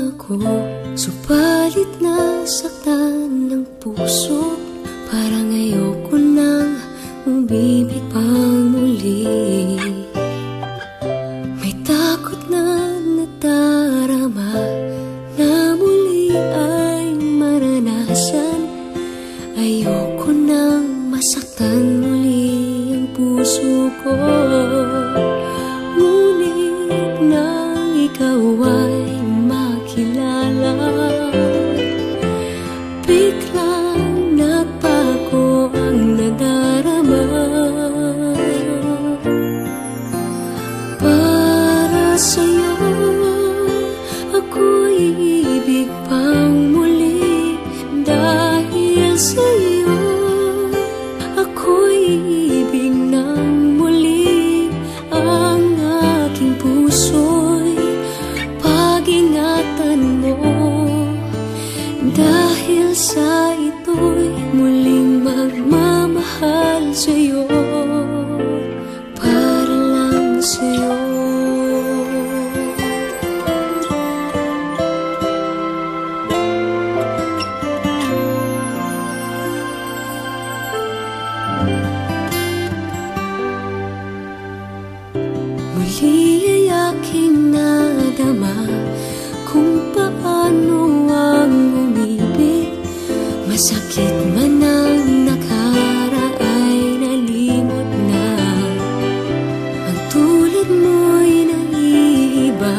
ako, subalit nasaktan ng puso. Parang ayoko nang umibig pang muli. May takot na nadarama na muli ay maranasan. Ayoko nang masaktan muli ang puso ko. Ngunit nang ikaw ay makilala, biglang nagbago ang nadarama. Para sa'yo ako'y ibig pang muli. Dahil sa'yo ako'y ibig ng muli. Ang aking puso'y pag-ingatan mo. Dahil sa ito'y muling magmamahal sa'yo, para lang sa'yo. Muli ay aking nadama kung paano ang umibig. Masakit man ang nakaraay nalimot na. Ang tulad mo'y naiiba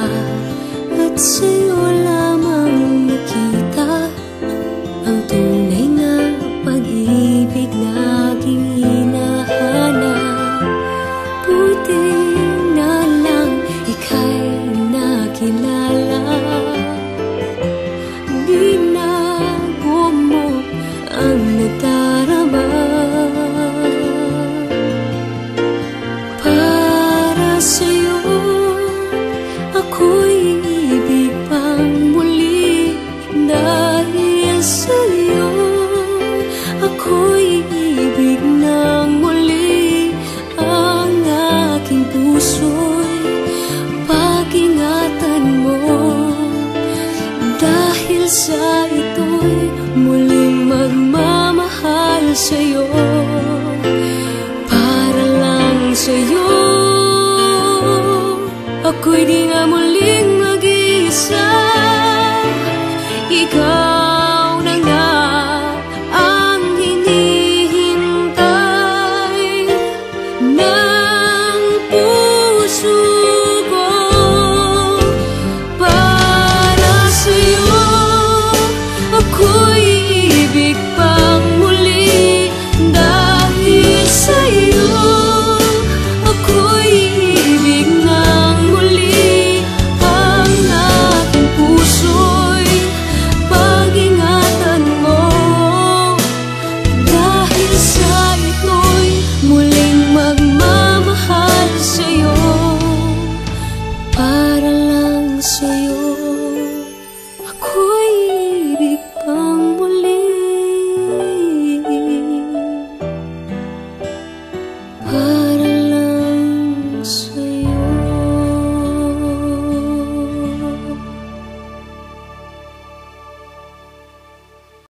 at sa'yo lamang nakita ang tunay na pag-ibig na aking hinahanap. Buti na lang ika'y nakilala. Binago mo ang nadarama. Para sa'yo ako'y ibig pang muli. Dahil sa'yo ako'y ibig ng muli. Ang aking puso'y pag-ingatan mo. Dahil sa ito'y muling magmamahal sa'yo, para lang sa'yo. Ako'y di